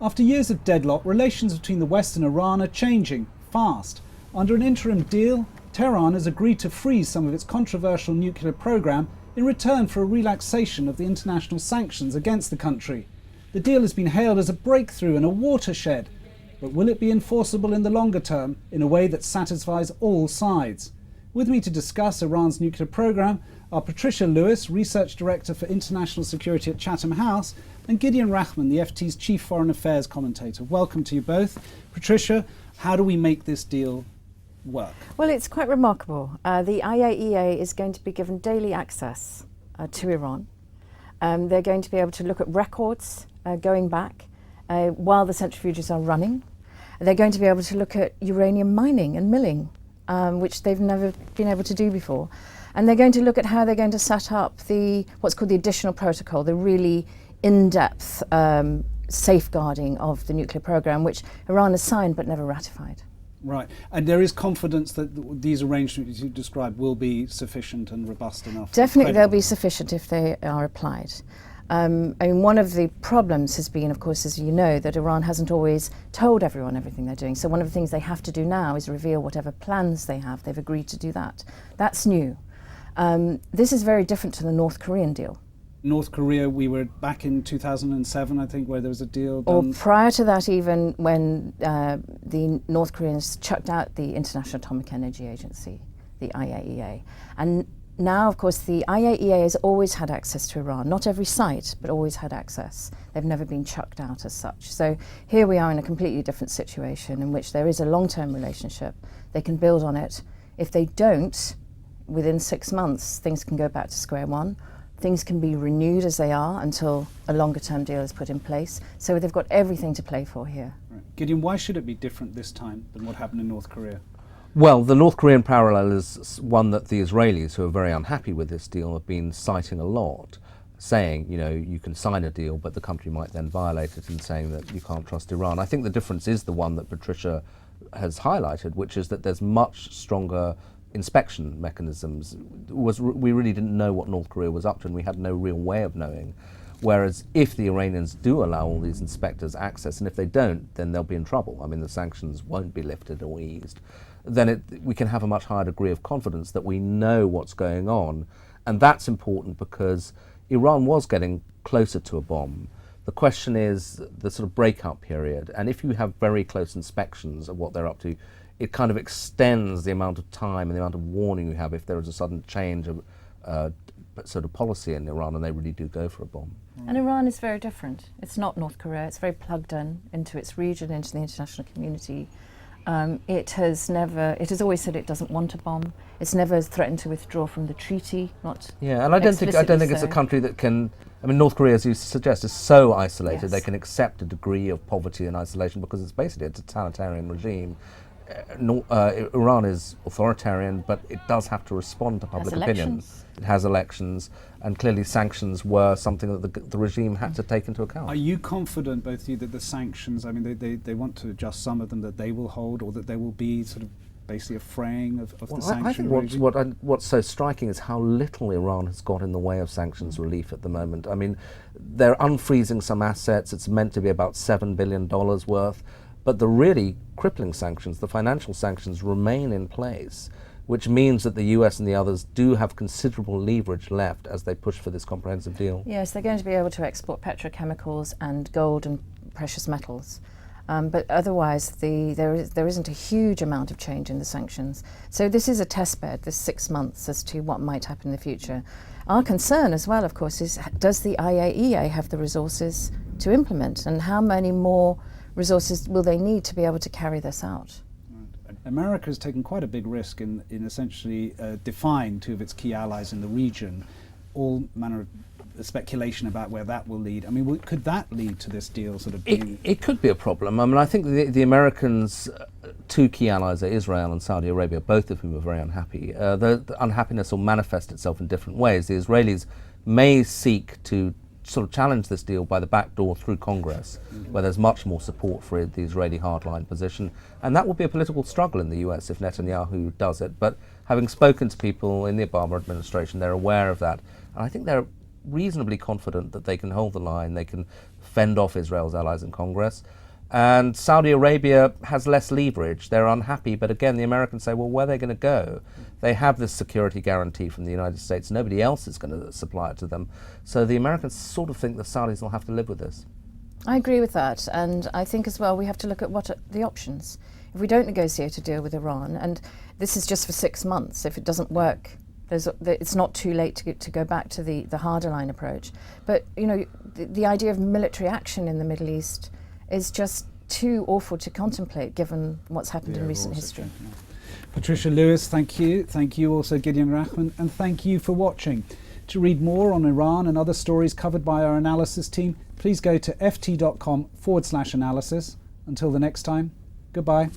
After years of deadlock, relations between the West and Iran are changing fast. Under an interim deal, Tehran has agreed to freeze some of its controversial nuclear program in return for a relaxation of the international sanctions against the country. The deal has been hailed as a breakthrough and a watershed, but will it be enforceable in the longer term in a way that satisfies all sides? With me to discuss Iran's nuclear program are Patricia Lewis, Research Director for International Security at Chatham House, and Gideon Rachman, the FT's Chief Foreign Affairs Commentator. Welcome to you both. Patricia, how do we make this deal work? Well, it's quite remarkable. The IAEA is going to be given daily access to Iran. They're going to be able to look at records going back while the centrifuges are running. They're going to be able to look at uranium mining and milling, which they've never been able to do before. And they're going to look at how they're going to set up what's called the additional protocol, the really in-depth safeguarding of the nuclear program, which Iran has signed but never ratified. Right, and there is confidence that these arrangements you described will be sufficient and robust enough? Definitely they'll be sufficient if they are applied. I mean, one of the problems has been, of course, as you know, that Iran hasn't always told everyone everything they're doing. So one of the things they have to do now is reveal whatever plans they have. They've agreed to do that. That's new. This is very different to the North Korean deal. North Korea, we were back in 2007, I think, where there was a deal done. Or prior to that, even when the North Koreans chucked out the International Atomic Energy Agency, the IAEA. And now, of course, the IAEA has always had access to Iran. Not every site, but always had access. They've never been chucked out as such. So here we are in a completely different situation in which there is a long-term relationship. They can build on it. If they don't, within 6 months, things can go back to square one. Things can be renewed as they are until a longer-term deal is put in place. So they've got everything to play for here. Right. Gideon, why should it be different this time than what happened in North Korea? Well, the North Korean parallel is one that the Israelis, who are very unhappy with this deal, have been citing a lot, saying, you know, you can sign a deal, but the country might then violate it, and saying that you can't trust Iran. I think the difference is the one that Patricia has highlighted, which is that there's much stronger inspection mechanisms. We really didn't know what North Korea was up to, and we had no real way of knowing. Whereas if the Iranians do allow all these inspectors access, and if they don't, then they'll be in trouble. I mean, the sanctions won't be lifted or eased. Then we can have a much higher degree of confidence that we know what's going on. And that's important because Iran was getting closer to a bomb. The question is the sort of breakout period. And if you have very close inspections of what they're up to, it kind of extends the amount of time and the amount of warning you have if there is a sudden change of sort of policy in Iran and they really do go for a bomb. And Iran is very different. It's not North Korea. It's very plugged in into its region, into the international community. It has always said it doesn't want a bomb. It's never threatened to withdraw from the treaty. Yeah, and I don't think it's a country that can. I mean, North Korea, as you suggest, is so isolated. Yes. They can accept a degree of poverty and isolation because it's basically a totalitarian regime. Iran is authoritarian, but it does have to respond to public opinion. It has elections, and clearly sanctions were something that the regime had to take into account. Are you confident, both of you, that the sanctions, I mean, they want to adjust some of them, that they will hold, or that there will be sort of basically a fraying of the sanction regime? I think what's so striking is how little Iran has got in the way of sanctions relief at the moment. I mean, they're unfreezing some assets. It's meant to be about $7 billion worth. But the really crippling sanctions, the financial sanctions, remain in place, which means that the US and the others do have considerable leverage left as they push for this comprehensive deal. Yes, they're going to be able to export petrochemicals and gold and precious metals. But otherwise, there isn't a huge amount of change in the sanctions. So this is a test bed, this 6 months, as to what might happen in the future. Our concern as well, of course, is does the IAEA have the resources to implement, and how many more resources will they need to be able to carry this out? Right. America has taken quite a big risk in essentially defying two of its key allies in the region. All manner of speculation about where that will lead. I mean, could that lead to this deal sort of being... It could be a problem. I mean, I think the Americans' two key allies are Israel and Saudi Arabia, both of whom are very unhappy. The unhappiness will manifest itself in different ways. The Israelis may seek to sort of challenge this deal by the back door through Congress, where there's much more support for the Israeli hardline position. And that will be a political struggle in the US if Netanyahu does it. But having spoken to people in the Obama administration, they're aware of that. And I think they're reasonably confident that they can hold the line, they can fend off Israel's allies in Congress. And Saudi Arabia has less leverage. They're unhappy, but again, the Americans say, well, where are they going to go? They have this security guarantee from the United States. Nobody else is going to supply it to them. So the Americans sort of think the Saudis will have to live with this. I agree with that, and I think as well we have to look at what are the options. If we don't negotiate a deal with Iran, and this is just for 6 months, if it doesn't work, it's not too late to go back to the harder line approach. But you know, the idea of military action in the Middle East is just too awful to contemplate given what's happened in recent history. Patricia Lewis, thank you. Thank you also, Gideon Rachman, and thank you for watching. To read more on Iran and other stories covered by our analysis team, please go to ft.com/analysis. Until the next time, goodbye.